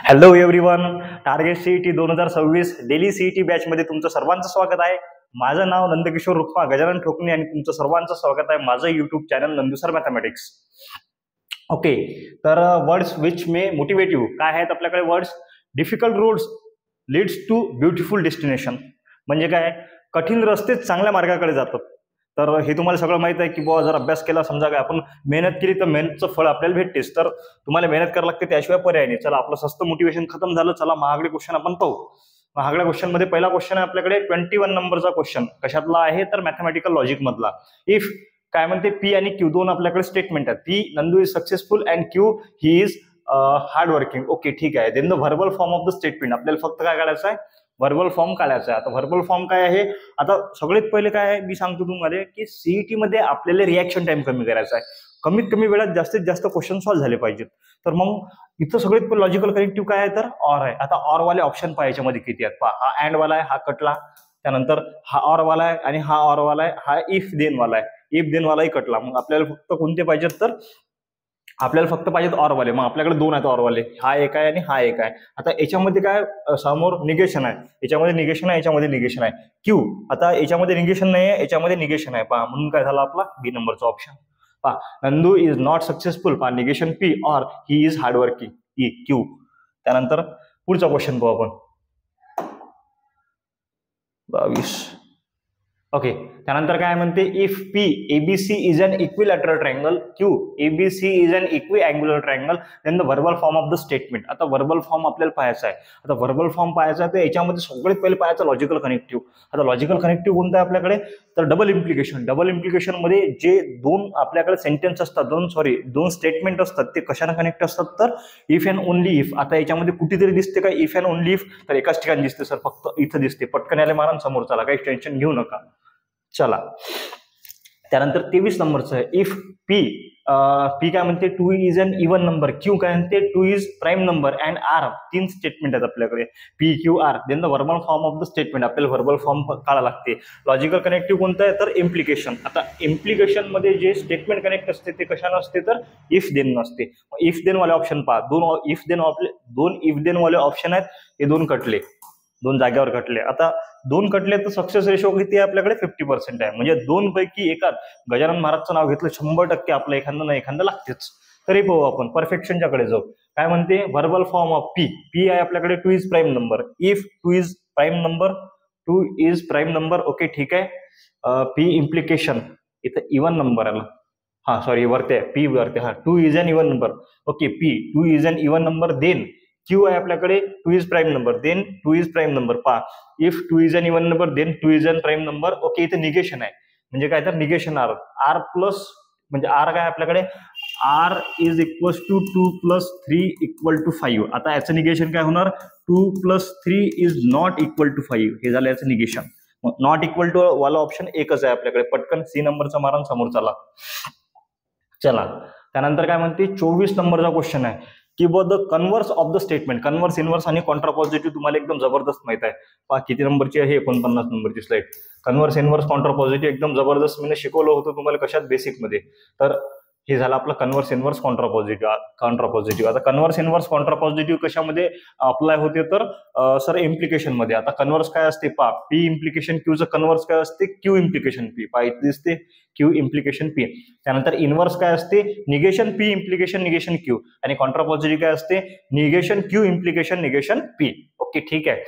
Hello everyone. Target CET 2026 daily CET batch मध्ये तुमचं सर्वांचं स्वागत आहे. माझं नाव नंदकिशोर रुक्मा गजानन ठोकणे आणि तुमचं सर्वांचं स्वागत आहे माझं YouTube channel Nandusir mathematics. Okay, तर words which may motivate you काय आहेत आपल्याकडे words. Difficult roads leads to beautiful destination. म्हणजे काय, कठीण रस्तेच चांगल्या मार्गाकडे जातात. तर हे तुम्हाला सगळं माहित आहे की बुवा जर अभ्यास केला, समजा काय आपण मेहनत केली तर मेहनतचं फळ आपल्याला भेटतेच. तर तुम्हाला मेहनत करावं लागते, त्याशिवाय पर्याय नाही. चला, आपलं सस्त मोटिवेशन खतम झालं. चला महागडे क्वेश्चन आपण पाहू. महागड्या क्वेश्चन मध्ये पहिला क्वेश्चन आहे आपल्याकडे 21 नंबरचा क्वेश्चन. कशातला आहे तर मॅथमॅटिकल लॉजिक मधला. इफ काय म्हणते, पी आणि क्यू दोन आपल्याकडे स्टेटमेंट आहेत. P Nandu is successful and Q he is hard working. Okay, ठीक आहे. Then the verbal form of the statement आपल्याला फक्त काय काढायचं आहे, व्हर्बल फॉर्म काढायचा आहे. आता व्हर्बल फॉर्म काय आहे, आता सगळ्यात पहिले काय आहे मी सांगतो तुम्हाला की सीईटी मध्ये आपल्याला रिॲक्शन टाइम कमी करायचा आहे. कमीत कमी वेळात जास्तीत जास्त क्वेश्चन सॉल्व्ह झाले पाहिजेत. तर मग इथं सगळ्यात लॉजिकल कनेक्टिव्ह काय आहे तर ऑर आहे. आता ऑर वाले ऑप्शन पाहायच्या मध्ये किती आहेत पहा. हा अँड वाला आहे, हा कटला. त्यानंतर हा ऑर वाला आहे आणि हा ऑर वाला आहे. हा इफ देन वाला आहे, इफ देन वालाही कटला. मग आपल्याला फक्त कोणते पाहिजेत तर आपल्याला फक्त पाहिजेत ऑरवाले. मग आपल्याकडे दोन आहेत ऑरवाले, हा एक आहे आणि हा एक आहे. आता याच्यामध्ये काय समोर निगेशन आहे, याच्यामध्ये निगेशन आहे, याच्यामध्ये निगेशन आहे. क्यू, आता याच्यामध्ये निगेशन नाही आहे, याच्यामध्ये निगेशन आहे पहा. म्हणून काय झाला आपला बी नंबरचा ऑप्शन पहा. नंदू इज नॉट सक्सेसफुल पहा, negation P, or he is hard working E Q. त्यानंतर पुढचा क्वेश्चन पाहू आपण 22. ओके, त्यानंतर काय म्हणते, if P ABC is an equilateral triangle, Q ABC is an equiangular triangle, then the verbal form of the statement. आता verbal form आपल्याला पाहायचा आहे. आता व्हर्बल फॉर्म पाहायचा आहे तर याच्यामध्ये सगळ्यात पहिले पाहायचा लॉजिकल कनेक्टिव्ह. आता लॉजिकल कनेक्टिव्ह कोणता आहे आपल्याकडे तर डबल इम्प्लिकेशन. डबल इम्प्लिकेशन मध्ये जे दोन आपल्याकडे सेंटेन्स असतात, दोन स्टेटमेंट असतात, ते कशाने कनेक्ट असतात तर इफ अँड ओनली इफ. आता याच्यामध्ये कुठेतरी दिसते का इफ अँड ओनली इफ तर एकाच ठिकाणी दिसते सर, फक्त इथं दिसते. पटकन याला मारा समोर, चला काही टेन्शन घेऊ नका. चला, त्यानंतर 23 नंबरचं आहे. इफ पी पी काय म्हणते, 2 is an even number. Q काय म्हणते, 2 is prime number and R. तीन स्टेटमेंट आहेत आपल्याकडे P Q R. Then the verbal form of the statement आपल्याला व्हर्बल फॉर्म काढायला लागते. लॉजिकल कनेक्टिव्ह कोणतं आहे तर इम्प्लिकेशन. आता इम्प्लिकेशन मध्ये जे स्टेटमेंट कनेक्ट असते ते कशा नसते तर इफ देन नसते. इफ देन वाले ऑप्शन पहा, दोन इफ देन वाले ऑप्शन आहेत, हे दोन कटले, दोन जागेवर कटले. आता दोन कटले तर सक्सेस रेशो किती आहे आपल्याकडे 50% आहे. म्हणजे दोन पैकी एकात गजानन महाराजचं नाव घेतलं 100% आपलं एखादं ना एखादं लागतेच. तरी पाहू आपण परफेक्शनच्या कडे जाऊ. काय म्हणते, verbal form of P. P आहे आपल्याकडे 2 is prime number. If 2 is prime number, 2 is prime number. Okay, ठीक आहे. पी इम्प्लिकेशन इथं इवन नंबर आला, हा सॉरी वरते पी वरते, हा 2 is an even number. Okay, P 2 is an even number. Then Q आहे आपल्याकडे 2 is prime number. Then 2 is prime number पहा. If 2 is an even number then 2 is an prime number. Okay, इथे negation आहे. म्हणजे काय तर negation R. R plus म्हणजे R काय आपल्याकडे R is equal to 2 plus 3 equal to 5. आता याचं निगेशन काय होणार, 2 plus 3 is not equal to 5. हे झालं याचं निगेशन. नॉट इक्वल टू वाला ऑप्शन एकच आहे आपल्याकडे. पटकन सी नंबरचा मारण समोर चला. चला, त्यानंतर काय म्हणते 24 नंबरचा क्वेश्चन आहे की the converse of the statement. Converse, inverse आणि कॉन्ट्रापॉझिटिव्ह तुम्हाला एकदम जबरदस्त माहित आहे. पहा किती नंबरची आहे, 49 नंबरची स्लाइड. कन्व्हर्स, इन्व्हर्स, कॉन्ट्रापॉझिटिव्ह एकदम जबरदस्त मी शिकवलं होतं तुम्हाला कशात बेसिक मध्ये. तर हे झालं आपलं कन्व्हर्स, इन्व्हर्स, कॉन्ट्रापॉझिटिव्ह. आता कन्व्हर्स, इन्व्हर्स, कॉन्ट्रापॉझिटिव्ह कशामध्ये अप्लाय होते तर सर इम्प्लिकेशन मध्ये. आता कन्व्हर्स काय असते पहा, पी इम्प्लिकेशन क्यूचं कन्व्हर्स काय असते, क्यू इम्प्लिकेशन पी. पहा इथे दिसते क्यू इम्प्लिकेशन पी. त्यानंतर इन्व्हर्स काय असते, negation P implication negation Q. आणि कॉन्ट्रापॉझिटिव्ह काय असते, negation Q implication negation P. Okay, ठीक आहे.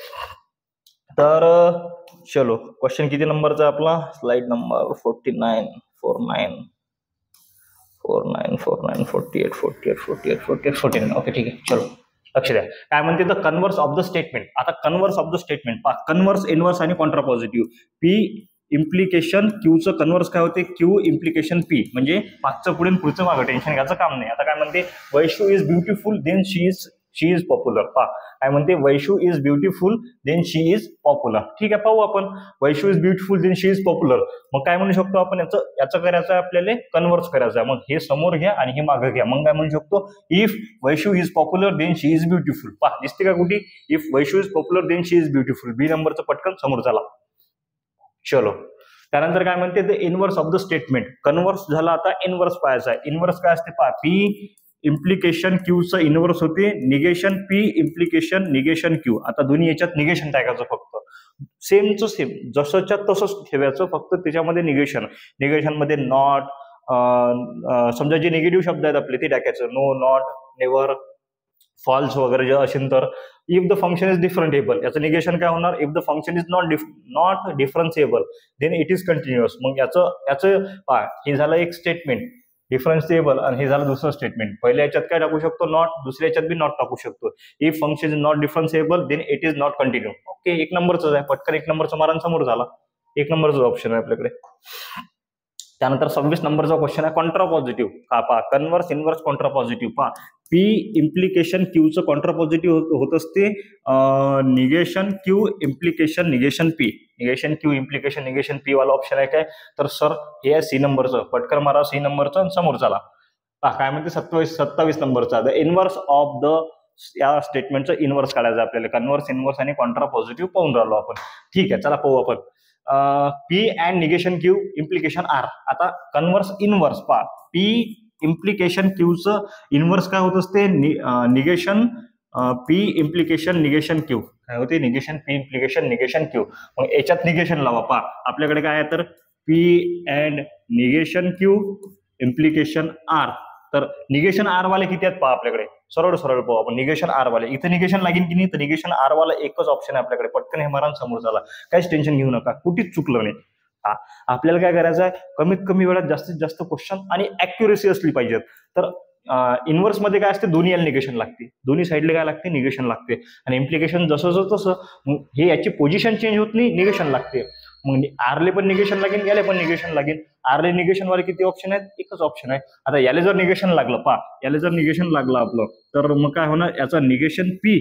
तर चलो, क्वेश्चन किती नंबरचा आपला, स्लाइड नंबर 49, 49. ओके, ठीक आहे. चलो लक्ष द्या. काय म्हणते तर कन्व्हर्स ऑफ द स्टेटमेंट. आता कन्व्हर्स ऑफ द स्टेटमेंट पहा, कन्व्हर्स, इन्व्हर्स आणि कॉन्ट्रापॉझिटिव्ह. पी इम्प्लिकेशन क्यूचं कन्व्हर्स काय होते, क्यू इम्प्लिकेशन पी. म्हणजे मागचं पुढे पुढचं मागं टेन्शन घ्यायचं काम नाही. आता काय म्हणते, Vaishu is beautiful then she is popular. पहा काय म्हणते, Vaishu is beautiful then she is popular. ठीक आहे, पाहू आपण. Vaishu is beautiful then she is popular. मग काय म्हणू शकतो आपण, याचं करायचं आहे आपल्याला, कन्व्हर्स करायचं आहे. मग हे समोर घ्या आणि हे मागं घ्या. मग काय म्हणू शकतो, if Vaishu is popular then she is beautiful. पहा दिसते का कुठे, if Vaishu is popular then she is beautiful. B नंबरचं पटकन समोर चला. चलो, त्यानंतर काय म्हणते, the inverse of the statement. Converse झाला, आता इनव्हर्स पाहायचा आहे. इनव्हर्स काय असते पहा, पी इम्प्लिकेशन क्यूचं इनवर्स होते negation P implication negation Q. आता दोन्ही याच्यात निगेशन टाकायचं फक्त सेमचं सेम जसंच्या तसंच ठेवायचं फक्त त्याच्यामध्ये निगेशन मध्ये नॉट समजा जे निगेटिव्ह शब्द आहेत आपले ते टाकायचं नो नॉट नेव्हर फॉल्स वगैरे जे असेल तर if the function is differentiable याचं निगेशन काय होणार if the function is not differentiable then it is continuous. मग याचं हे झालं एक स्टेटमेंट डिफरन्सिएबल आणि हे झालं दुसरं स्टेटमेंट. पहिल्या याच्यात काय टाकू शकतो नॉट दुसऱ्या याच्यात बी नॉट टाकू शकतो. If function is not differentiable then it is not continue. Okay एक नंबरच आहे पटकन एक नंबरचा मारण समोर झाला एक नंबरचा ऑप्शन आहे आपल्याकडे. त्यानंतर 26 नंबरचा क्वेश्चन आहे कॉन्ट्रापॉझिटिव्ह का पा कन्व्हर्स इनव्हर्स कॉन्ट्रापॉझिटिव्ह पा पी इम्प्लिकेशन क्यूचं कॉन्ट्रापॉझिटिव्ह होत असते negation Q implication negation P negation Q implication negation P वाला ऑप्शन आहे काय तर सर हे आहे सी नंबरचं पटकन मारा सी नंबरचं समोर चला काय म्हणते 27 नंबरचा द इनव्हर्स ऑफ द या स्टेटमेंटचं इनव्हर्स काढायचं आपल्याला कन्व्हर्स इनव्हर्स आणि कॉन्ट्रापॉझिटिव्ह पाहून राहिलो आपण. ठीक आहे चला पाहू आपण P and negation Q implication R. आता कन्व्हर्स इनव्हर्स पा पी इम्प्लिकेशन क्यूचं इनव्हर्स काय होत असते negation P implication negation Q काय होते negation P implication negation Q. मग याच्यात निगेशन लावा पा आपल्याकडे काय आहे तर P and negation Q implication R. तर निगेशन आर वाले किती आहेत पहा आपल्याकडे सरळ पाहू आपण निगेशन आर वाले इथे निगेशन लागेल की नाही तर निगेशन आर वाला एकच ऑप्शन आहे आपल्याकडे पटकन हे मारा समोर झाला काहीच टेन्शन घेऊ नका कुठेच चुकलं नाही. आपल्याला काय करायचं आहे कमीत कमी वेळात जास्तीत जास्त क्वेश्चन आणि ऍक्युरेसी असली पाहिजे. तर इनव्हर्स मध्ये काय असते दोन्ही याला निगेशन लागते दोन्ही साईडला काय लागते निगेशन लागते आणि इम्प्लिकेशन जसं तसं हे याची पोझिशन चेंज होत नाही निगेशन लागते. मग आरले पण निगेशन लागेल याला पण निगेशन लागेल. आरले निगेशन वाले किती ऑप्शन आहेत एकच ऑप्शन आहे. आता याला जर निगेशन लागलं याला जर निगेशन लागलं आपलं तर मग काय होणार याचा निगेशन पी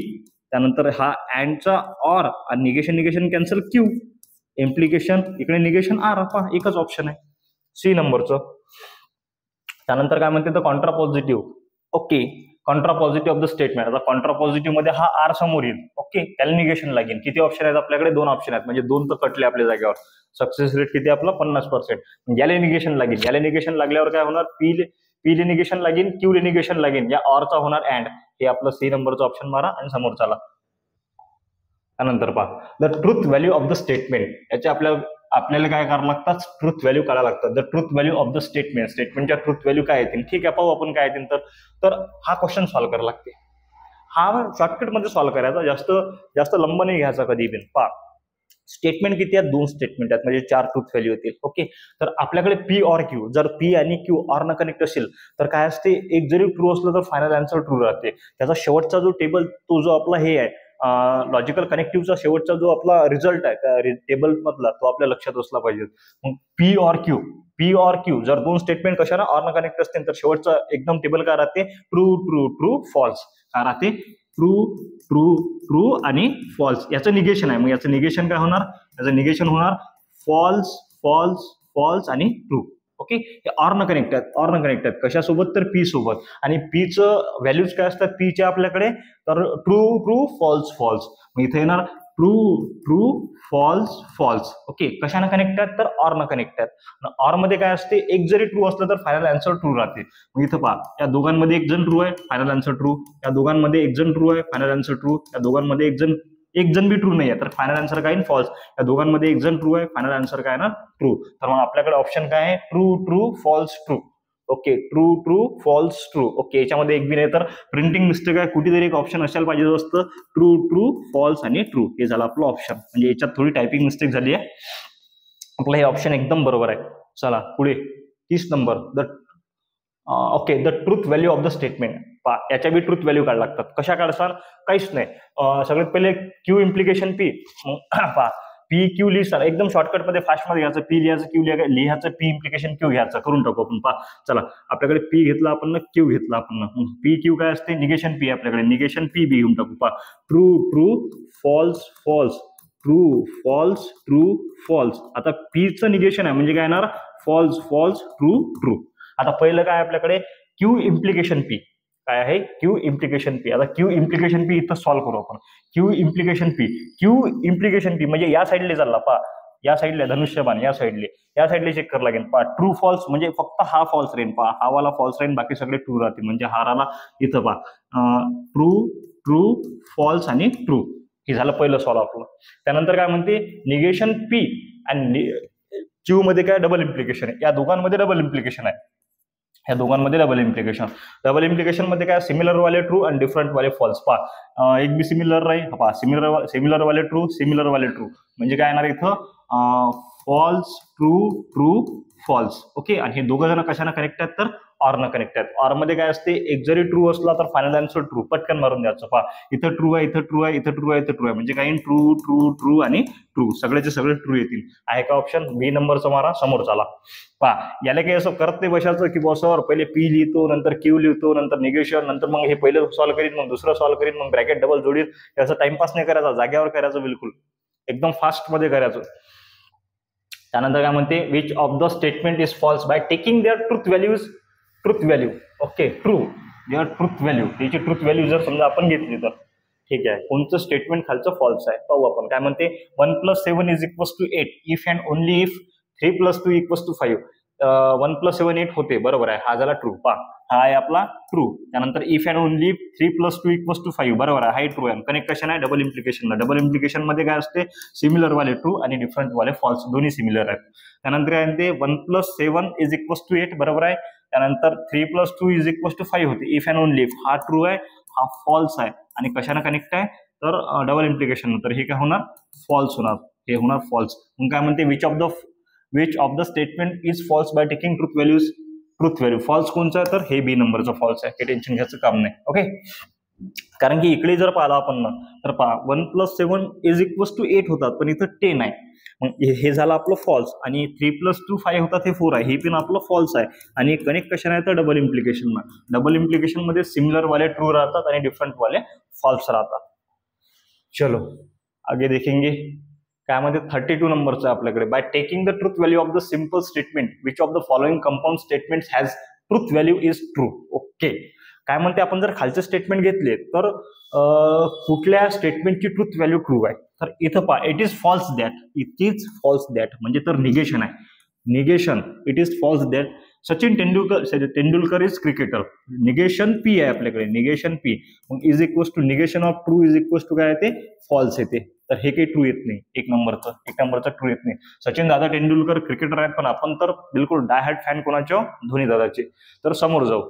त्यानंतर हा अँडचा ऑर आणि निगेशन कॅन्सल क्यू इम्प्लिकेशन इकडे निगेशन आर एकच ऑप्शन आहे सी नंबरचं. त्यानंतर काय म्हणते तर contrapositive. Okay contrapositive of the statement. आता कॉन्ट्रापॉझिटिव्ह मध्ये हा आर समोर येईल ओके त्याला निगेशन लागेल. किती ऑप्शन आहेत आपल्याकडे दोन ऑप्शन आहेत म्हणजे दोन तर कटले आपल्या जागेवर. सक्सेस रेट किती आपला 50%. याला निगेशन लागेल याला निगेशन लागल्यावर काय होणार पीले निगेशन लागेल क्यूले निगेशन लागेल या ऑरचा होणार अँड हे आपलं सी नंबरचं ऑप्शन मारा आणि समोर चला. त्यानंतर पहा the truth value of the statement. याचे आपल्याला काय करावं लागतात ट्रुथ व्हॅल्यू काढावं लागतात. The truth value of the स्टेटमेंटच्या ट्रुथ व्हॅल्यू काय येतील ठीक आहे पाहू आपण काय येतील तर हा क्वेश्चन सॉल्व्ह करायला लागते. हा शॉर्टकट मध्ये सॉल्व्ह करायचा जास्त लंब नाही घ्यायचा कधी बिन. पहा स्टेटमेंट किती आहेत दोन स्टेटमेंट आहेत म्हणजे 4 ट्रुथ व्हॅल्यू येतील. ओके तर आपल्याकडे पी ऑर क्यू जर पी आणि क्यू ऑर न कनेक्ट असेल तर काय असते एक जरी ट्रू असलं तर फायनल आन्सर ट्रू राहते. त्याचा शेवटचा जो टेबल तो जो आपला हे आहे लॉजिकल कनेक्टिव्हचा शेवटचा जो आपला रिझल्ट आहे त्या टेबल मधला तो आपल्या लक्षात असला पाहिजे. मग पी ऑर क्यू जर दोन स्टेटमेंट कशा ना ऑर न कनेक्ट असतील तर शेवटचा एकदम टेबल काय राहते ट्रू फॉल्स काय राहते ट्रू आणि फॉल्स. याचं निगेशन आहे मग याचं निगेशन काय होणार याचं निगेशन होणार फॉल्स आणि ट्रू. ओके हे ऑर न कनेक्ट आहेत कशासोबत तर पी सोबत आणि पीचं व्हॅल्यूज काय असतात पीचे आपल्याकडे तर ट्रू फॉल्स. मग इथे येणार ट्रू फॉल्स. ओके कशाने कनेक्ट आहेत तर ऑर न कनेक्ट आहेत. ऑर मध्ये काय असते एक जरी ट्रू असलं तर फायनल आन्सर ट्रू राहते. मग इथं पहा या दोघांमध्ये एक जण ट्रू आहे फायनल आन्सर ट्रू या दोघांमध्ये एक जण ट्रू आहे फायनल आन्सर ट्रू या दोघांमध्ये एक जण बी ट्रू नाही आहे तर फायनल आन्सर काय फॉल्स. या दोघांमध्ये एक जण ट्रू आहे फायनल आन्सर काय ना ट्रू. तर मग आपल्याकडे ऑप्शन काय आहे true false true. Okay true false true. Okay याच्यामध्ये एक बी नाही तर प्रिंटिंग मिस्टेक आहे कुठेतरी एक ऑप्शन असायला पाहिजे असतं ट्रू फॉल्स आणि ट्रू हे झालं आपलं ऑप्शन म्हणजे याच्यात थोडी टायपिंग मिस्टेक झाली आहे. आपलं हे ऑप्शन एकदम बरोबर आहे. चला पुढे 30 number okay the truth value of the statement. याच्या बी ट्रुथ व्हॅल्यू काढ लागतात कशा काढसाल काहीच नाही. सगळ्यात पहिले क्यू इम्प्लिकेशन पी पहा पी क्यू लिहिसाल एकदम शॉर्टकट मध्ये फास्ट मध्ये घ्यायचं पी लिहायचं क्यू लिहायचं पी इम्प्लिकेशन क्यू घ्यायचं करून टाकू आपण. पहा चला आपल्याकडे पी घेतला आपण ना क्यू घेतला आपण पी क्यू काय असते निगेशन पी आपल्याकडे निगेशन पी बी घेऊन टाकू. पहा ट्रू फॉल्स ट्रू फॉल्स. आता पीचं निगेशन आहे म्हणजे काय येणार फॉल्स ट्रू. आता पहिलं काय आपल्याकडे क्यू इम्प्लिकेशन पी काय आहे क्यू इम्प्लिकेशन पी. आता क्यू इम्प्लिकेशन पी इथं सॉल्व्ह करू आपण. क्यू इम्प्लिकेशन पी म्हणजे या साईडला चालला पहा या साईडला धनुष्यबाण या साईडले चेक करावं लागेल पहा. ट्रू फॉल्स म्हणजे फक्त हा फॉल्स राहील पहा, हा वाला फॉल्स राहील, बाकी सगळे ट्रू राहतील. म्हणजे हाराला इथं पहा ट्रू ट्रू फॉल्स आणि ट्रू. हे झालं पहिलं सॉल्व आपलं. त्यानंतर काय म्हणते निगेशन पी आणि क्यू मध्ये काय डबल इम्प्लिकेशन आहे, या दोघांमध्ये डबल इम्प्लिकेशन आहे. या दोघांमध्ये डबल इम्प्लिकेशन मध्ये काय सिमिलर वाले ट्रू आणि डिफरंट वाले फॉल्स. पहा एक बी सिमिलर राहील पहा, सिमिलर वाले ट्रू म्हणजे काय येणार इथं false true true false. Okay. आणि हे दोघं जण कशाने कनेक्ट आहेत तर ऑरनं कनेक्ट आहेत. ऑर मध्ये काय असते एक जरी ट्रू असला तर फायनल आन्सर ट्रू पटकन मारून द्यायचं. पहा इथं ट्रू आहे, इथं ट्रू आहे, इथं ट्रू आहे, इथं ट्रू आहे, म्हणजे काही ट्रू ट्रू ट्रू आणि ट्रू सगळेचे सगळे ट्रू येतील. आहे का ऑप्शन बी नंबरचा मारा समोर चाला. पहा याला काही असं करत नाही बसायचं की बॉसवर पहिले पी लिहितो नंतर क्यू लिहितो नंतर निगेशन नंतर मग हे पहिलं सॉल्व्ह करीन मग दुसरं सॉल्व्ह करीन मग ब्रॅकेट डबल जोडील. याचा टाइमपास नाही करायचा, जाग्यावर करायचं, बिलकुल एकदम फास्ट मध्ये करायचं. त्यानंतर काय म्हणते which of the statement is false by taking their truth value. Okay. True their truth value, त्याची ट्रूथ व्हॅल्यू जर समजा आपण घेतली तर ठीक आहे. कोणतं स्टेटमेंट खालचं फॉल्स आहे पाहू आपण. काय म्हणते 1 + 7 = 8 इफ अँड ओनली इफ 3 + 2 = 5. 1 + 7 8 होते बरोबर आहे, हा झाला ट्रू. पहा हा आहे आपला ट्रू. त्यानंतर इफ अँड ओनली 3 + 2 = 5 बरोबर आहे, हा ट्रू आहे. कनेक्ट कशाने आहे डबल इम्प्लिकेशन. डबल इम्प्लिकेशन मध्ये काय असते सिमिलर वाले ट्रू आणि डिफरंट वाले फॉल्स दोन्ही सिमिलर आहेत. त्यानंतर काय म्हणते 1 + 7 = 8 बरोबर आहे. त्यानंतर 3 + 2 = 5 होते इफ अँड ओनली इफ, हा ट्रू आहे हा फॉल्स आहे. आणि कशाने कनेक्ट आहे तर डबल इम्प्लिकेशन, तर हे काय होणार फॉल्स होणार, हे होणार फॉल्स. मग काय म्हणते which of the statement is false by taking truth value. False कोणचा आहे तर हे बी नंबरचा फॉल्स आहे, हे टेन्शन घ्यायचं काम नाही. ओके. कारण की इकडे जर पाहिला आपण ना तर पहा 1 + 7 = 8 होतात पण इथं 10 आहे. मग हे झालं आपलं फॉल्स. आणि 3 + 2 5 होतात हे 4 आहे, हे पण आपलं फॉल्स आहे. आणि कनेक्ट कशाने आहे तर डबल इम्प्लिकेशन मध्ये सिमिलर वाले ट्रू राहतात आणि डिफरंट वाले फॉल्स राहतात. चलो आगे देखेंगे. काय म्हणते 32 नंबरचं आपल्याकडे by taking the truth value of the simple statement which of the following compound statement has truth value is true. Okay. काय म्हणते आपण जर खालचे स्टेटमेंट घेतले तर कुठल्या स्टेटमेंटची ट्रूथ व्हॅल्यू ट्रू आहे तर इथं पहा इट इज फॉल्स दॅट म्हणजे तर निगेशन आहे. Negation it is false that Sachin Tendulkar is cricketer. Negation P आहे आपल्याकडे, निगेशन पी. मग is equals to negation of true is equals to काय येते फॉल्स येते. तर हे काही ट्रू येत नाही, एक नंबरचा ट्रू येत नाही. सचिन दादा तेंडुलकर क्रिकेटर आहेत पण आपण तर बिलकुल डाय हार्ट फॅन कोणाचे धोनी दादाचे. तर समोर जाऊ.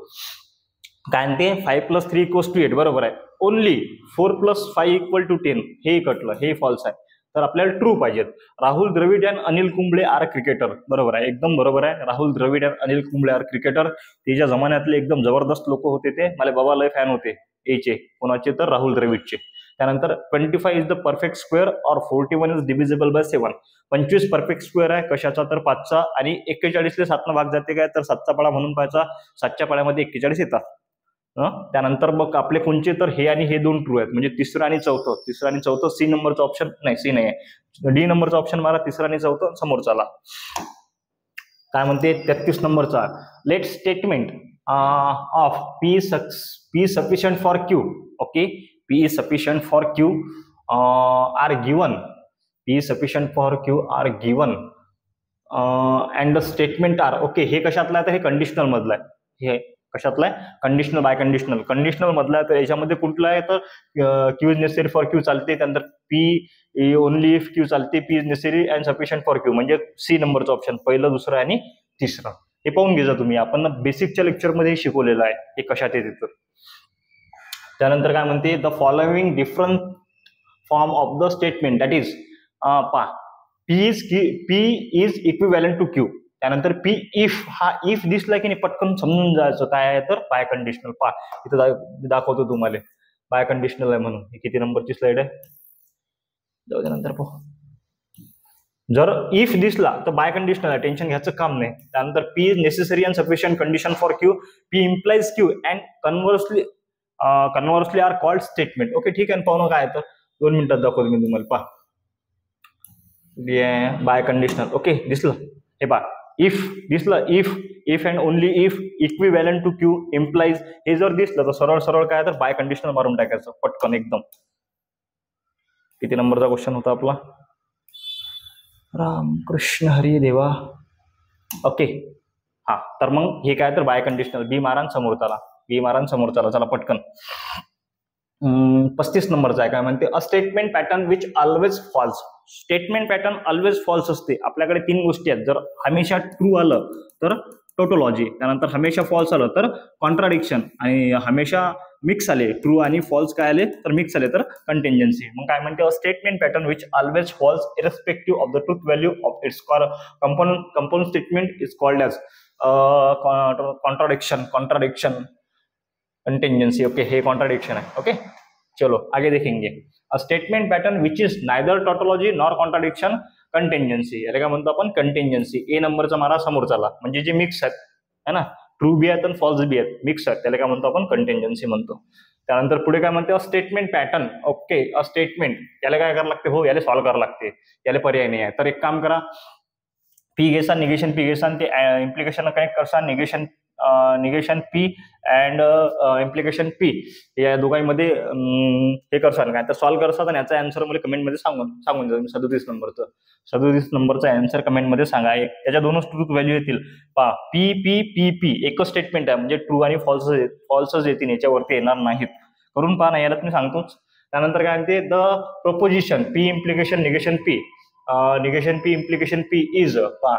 काय म्हणते 5 + 3 = 8 बरोबर आहे. ओनली 4 + 5 = 10 हे कटलं, हे फॉल्स आहे. तर आपल्याला ट्रू पाहिजेत. Rahul Dravid and Anil Kumble are cricketer बरोबर आहे, एकदम बरोबर आहे. Rahul Dravid and Anil Kumble are cricketer. त्याच्या जमान्यातले एकदम जबरदस्त लोक होते ते, मला बाबा लय फॅन होते याचे. कोणाचे तर राहुल द्रविडचे. त्यानंतर 25 इज द परफेक्ट स्क्वेअर और 41 is divisible by 7. 25 perfect square आहे कशाचा तर 5चा आणि 41 7 भाग जाते काय तर 7चा पाडा म्हणून पाहायचा. 7च्या पाड्यामध्ये 41 येतात. त्यानंतर मग आपले कोणचे तर हे आणि हे दोन ट्रू आहेत म्हणजे तिसरं आणि चौथं सी नंबरचा ऑप्शन नाही, सी नाही आहे, डी नंबरचा ऑप्शन मारा. तिसरं आणि चौथं समोर चाला. काय म्हणते 33 नंबरचा let statement of P sufficient for Q. Okay. P is sufficient for Q are given. P is sufficient for Q are given and the statement are. Okay. हे कशातलं आहे तर हे कंडिशनल मधलं आहे. हे कशातलं आहे कंडिशनल बाय कंडिशनल मधलं आहे. तर याच्यामध्ये कुठलं आहे तर Q is necessary for Q चालते. त्यानंतर P ओनली इफ Q चालते. P is necessary and sufficient for Q म्हणजे सी नंबरचं ऑप्शन पहिलं, दुसरं आणि तिसरं. हे पाहून घ्या तुम्ही, आपण बेसिकच्या लेक्चरमध्ये शिकवलेलं आहे हे कशात येते तर. त्यानंतर काय म्हणते the following different form of the statement that is P is equivalent to Q. त्यानंतर पी इफ, हा इफ दिसला की नाही पटकन समजून जायचं काय आहे तर बाय कंडिशनल. इथं दाखवतो तुम्हाला बाय कंडिशनल आहे म्हणून. ही किती नंबरची स्लाइड आहे जाऊ दे नंतर पाहू. जर इफ दिसला तर बाय कंडिशनल आहे, टेन्शन घ्यायचं काम नाही. त्यानंतर P is necessary and sufficient condition for Q. P implies Q and conversely are called statement. Okay ठीक आहे. पाहू ना काय तर 2 मिनिटात दाखवतो मी तुम्हाला. पहा बाय कंडिशनल. ओके दिसलं हे पहा. इफ दिसलं, if and only if equivalent to Q implies, हे जर दिसलं तर सरळ काय तर बाय कंडिशनल मारून टाकायचं पटकन एकदम. किती नंबरचा क्वेश्चन होता आपला रामकृष्ण हरी देवा. ओके, हा, तर मग हे काय तर बाय कंडिशनल बी मारा समोरचाला, बी मारा समोरचाला. चला पटकन 35 नंबरचा आहे. काय म्हणते, a statement pattern which always false. Statement pattern always false असते. आपल्याकडे 3 गोष्टी आहेत. जर हमेशा ट्रू आलं तर टोटोलॉजी, त्यानंतर हमेशा फॉल्स आलं तर कॉन्ट्राडिक्शन, आणि हमेशा मिक्स आले ट्रू आणि फॉल्स काय आले तर मिक्स आले तर कंटिंजन्सी. मग काय म्हणते, a statement pattern which always false irrespective of the truth value of its compound statement is called as contradiction contingency. Okay, हे कॉन्ट्राडिक्शन है. ओके, चलो आगे देखेंगे. A statement pattern which is neither tautology nor contradiction contingency. याला काय म्हणतो आपण, contingency. ए नंबरचा मारा समोरचाला, म्हणजे जे मिक्स आहेत है ना, ट्रू बी आहेत आणि फॉल्स बी आहेत, मिक्स आहेत, त्याला काय म्हणतो आपण, कंटिंजेंसी म्हणतो. त्यानंतर पुढे काय म्हणते, statement pattern. Okay, a statement, याला काय करावं लागते, हो याला सॉल्व्ह करावं लागते, याला पर्याय नाही आहे. तर एक काम करा, पी घेसा, निगेशन पी घेसा, ते इम्प्लिकेशन कनेक्ट करसा, negation P and implication P, या दोघांमध्ये हे करसान काय तर सॉल्व्ह करसात, आणि याचा आन्सर मला कमेंटमध्ये सांगून द्या. 37 नंबरचा आन्सर कमेंटमध्ये सांगा. त्याच्या दोनच ट्रूथ व्हॅल्यू येतील. पा पी पी पी पी एकच स्टेटमेंट आहे, म्हणजे ट्रू आणि फॉल्सच येतील, याच्यावरती येणार नाहीत. करून पहा ना, याला तुम्ही सांगतोच. त्यानंतर काय म्हणते, the proposition P implication negation P, negation P implication P is, पा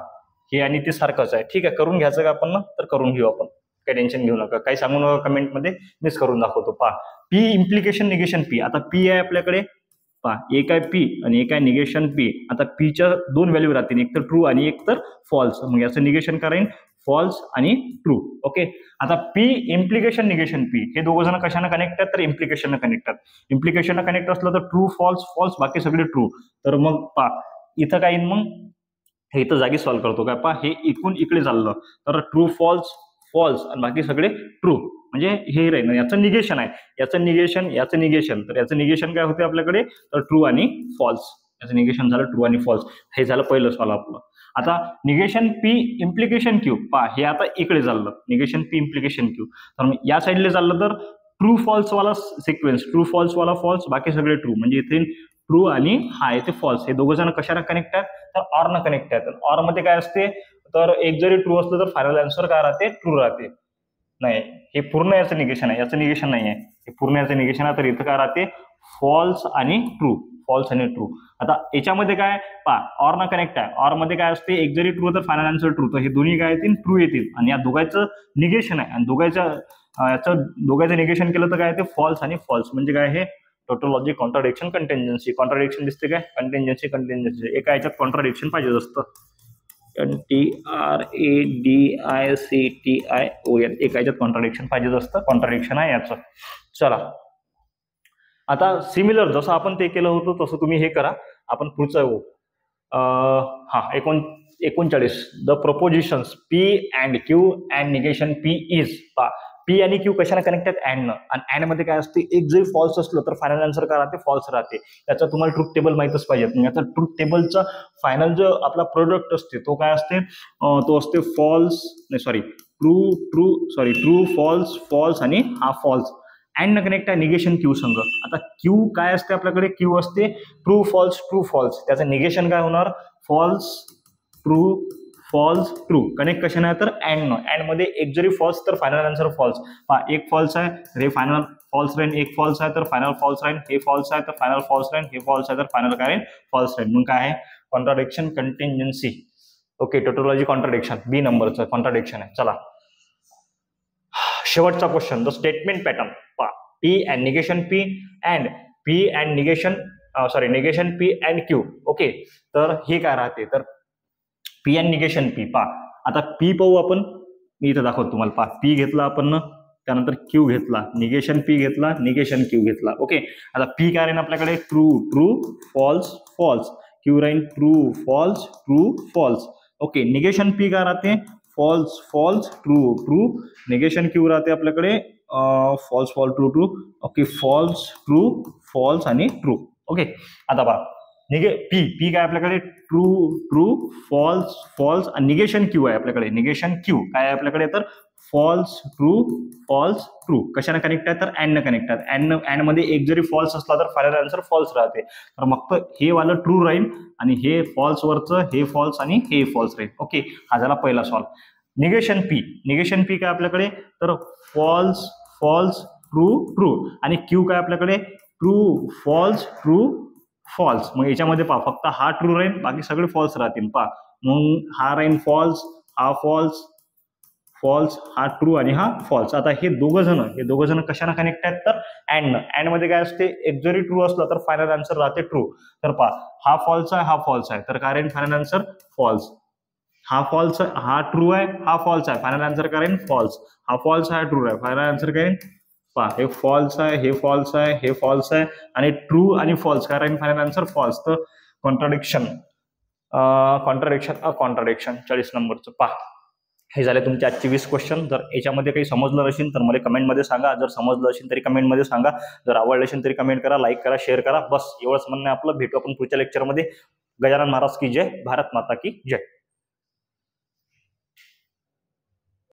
हे आणि ते सारखंच आहे. ठीक आहे, करून घ्यायचं का आपण, तर करून घेऊ आपण, काही टेन्शन घेऊ नका, काही सांगू नका कमेंटमध्ये, मीच करून दाखवतो. पा पी इम्प्लिकेशन निगेशन पी. आता पी आहे आपल्याकडे, पा एक आहे पी आणि एक आहे निगेशन पी. आता पीच्या 2 व्हॅल्यू राहतील, एक तर ट्रू आणि एक तर फॉल्स. मग याचं निगेशन करायन फॉल्स आणि ट्रू. ओके, आता पी इम्प्लिकेशन निगेशन पी, हे दोघं जण कशाने कनेक्ट आहेत तर इम्प्लिकेशन कनेक्ट आहेत. इम्प्लिकेशन कनेक्ट असलं तर ट्रू फॉल्स फॉल्स, बाकी सगळे ट्रू. तर मग पा इथं काय, मग हे इथं जागी सॉल्व्ह करतो काय, पा हे इकडून इकडे चाललं तर ट्रू फॉल्स फॉल्स आणि बाकी सगळे ट्रू, म्हणजे हे राहील. याचं निगेशन आहे, याचं निगेशन, तर याचं निगेशन काय होते आपल्याकडे तर ट्रू आणि फॉल्स. याचं निगेशन झालं ट्रू आणि फॉल्स. हे झालं पहिलं सॉल्व्ह आपलं. आता निगेशन पी इम्प्लिकेशन क्यू, पा हे आता इकडे चाललं, निगेशन पी इम्प्लिकेशन क्यू. तर मग या साईडला चाललं तर ट्रू फॉल्स वाला सिक्वेन्स, ट्रू फॉल्स वाला फॉल्स, बाकी सगळे ट्रू, म्हणजे इथे ट्रू आणि हा येते फॉल्स. हे दोघं जण कशाला कनेक्ट आहेत तर ऑर न कनेक्ट आहेत. ऑर मध्ये काय असते तर एक जरी ट्रू असलं तर फायनल आन्सर काय राहते, ट्रू राहते. नाही, हे पूर्ण याचं निगेशन आहे, याचं निगेशन नाही आहे, हे पूर्ण याचं निगेशन आहे. तर इथं काय राहते, फॉल्स आणि ट्रू, फॉल्स आणि ट्रू. आता याच्यामध्ये काय पा ऑर न कनेक्ट आहे, ऑर मध्ये काय असते, एक जरी ट्रू तर फायनल आन्सर ट्रू, तर हे दोन्ही काय येतील ट्रू येतील. आणि या दोघांचं निगेशन आहे, आणि दोघांचं निगेशन केलं तर काय ते फॉल्स आणि फॉल्स, म्हणजे काय हे टोटोलॉजी कॉन्ट्राडिक्शन कंटिंजन्सी. कॉन्ट्राडिक्शन दिसते काय, कंटिंजन्सी एका याच्यात कॉन्ट्राडिक्शन पाहिजे असतं. TRADICTION एका याच्यात कॉन्ट्राडिक्शन पाहिजे असतं, कॉन्ट्राडिक्शन आहे याचं. चला आता सिमिलर जसं आपण ते केलं होतं तसं तुम्ही हे करा. आपण पुढचं हो, हा 39 the propositions P and Q and negation P is. पा पी आणि क्यू कशाला कनेक्ट आहेत, अँड न, आणि अँड मध्ये काय असते, एक जरी फॉल्स असलं तर फायनल आन्सर काय राहते, फॉल्स राहते. याचा तुम्हाला ट्रूथ टेबल माहितच पाहिजे. याचा ट्रूथ टेबलचा फायनल जो आपला प्रोडक्ट असते तो काय असते, तो असते फॉल्स नाही सॉरी ट्रू फॉल्स फॉल्स आणि हा फॉल्स. अँड न कनेक्ट आहे निगेशन क्यू संघ. आता क्यू काय असते आपल्याकडे, क्यू असते ट्रू फॉल्स. त्याचं निगेशन काय होणार, फॉल्स ट्रू. कनेक्ट कशाने आहे तर अँड मध्ये एक जरी फॉल्स तर फायनल आन्सर फॉल्स. एक फॉल्स आहे हे फायनल फॉल्स राहील, एक फॉल्स आहे तर फायनल फॉल्स राहील, हे फॉल्स आहे तर फायनल फॉल्स राहील, हे फॉल्स आहे तर फायनल काय राहील, फॉल्स राहील. मग काय आहे, contradiction contingency. Okay, tautology contradiction B नंबरचं कॉन्ट्राडिक्शन आहे. चला शेवटचा question, the statement pattern P and negation P and negation P and Q. Okay, तर हे काय राहते तर पी अँड निगेशन पी. आता पी पाहू आपण, मी इथं दाखवतो तुम्हाला. पी घेतला आपण, त्यानंतर क्यू घेतला, निगेशन पी घेतला, निगेशन क्यू घेतला. ओके, आता पी काय राहील आपल्याकडे, ट्रू फॉल्स फॉल्स, क्यू राहील true false. Okay, negation P काय राहते, फॉल्स ट्रू. निगेशन क्यू राहते आपल्याकडे फॉल्स ट्रू. ओके, फॉल्स आणि ट्रू. ओके, आता पहा पी काय आपल्याकडे, ट्रू फॉल्स आणि निगेशन क्यू आहे आपल्याकडे. निगेशन क्यू काय आहे आपल्याकडे तर फॉल्स ट्रू कशाने कनेक्ट आहे तर अँड कनेक्ट आहे. अँड मध्ये एक जरी फॉल्स असला तर फायनल आन्सर फॉल्स राहते. तर मग हे वालं ट्रू राहील आणि हे फॉल्स वरचं हे फॉल्स आणि हे फॉल्स राहील. ओके, हा झाला पहिला सॉल्व. निगेशन पी काय आपल्याकडे तर फॉल्स ट्रू आणि क्यू काय आपल्याकडे ट्रू फॉल्स. मग याच्यामध्ये पहा फक्त हा ट्रू राहील बाकी सगळे फॉल्स राहतील. पहा मग हा राहील फॉल्स, हा फॉल्स, हा ट्रू आणि हा फॉल्स. आता हे दोघं जण कशाने कनेक्ट आहेत तर अँड मध्ये काय असते एक जरी ट्रू असला तर फायनल आन्सर राहते ट्रू. तर पहा हा फॉल्स आहे तर काय राहील फायनल आन्सर फॉल्स. हा ट्रू आहे हा फॉल्स आहे फायनल आन्सर काय राहील फॉल्स. हा फॉल्स आहे ट्रू आहे फायनल आन्सर काय राहील पहा हे फॉल्स आहे हे फॉल्स आहे आणि ट्रू आणि फॉल्स काय राहील फायनल आन्सर फॉल्स. तर कॉन्ट्राडिक्शन 40 नंबरचं पहा. हे झाले तुमचे आजचे 20 क्वेश्चन. जर याच्यामध्ये काही समजलं नसेल तर मला कमेंटमध्ये सांगा. जर समजलं असेल तरी कमेंटमध्ये सांगा. जर आवडलं असेल तरी कमेंट करा, लाईक करा, शेअर करा. बस एवढंच म्हणणं आहे आपलं. भेटू आपण पुढच्या लेक्चरमध्ये. गजानन महाराज की जय, भारत माता की जय.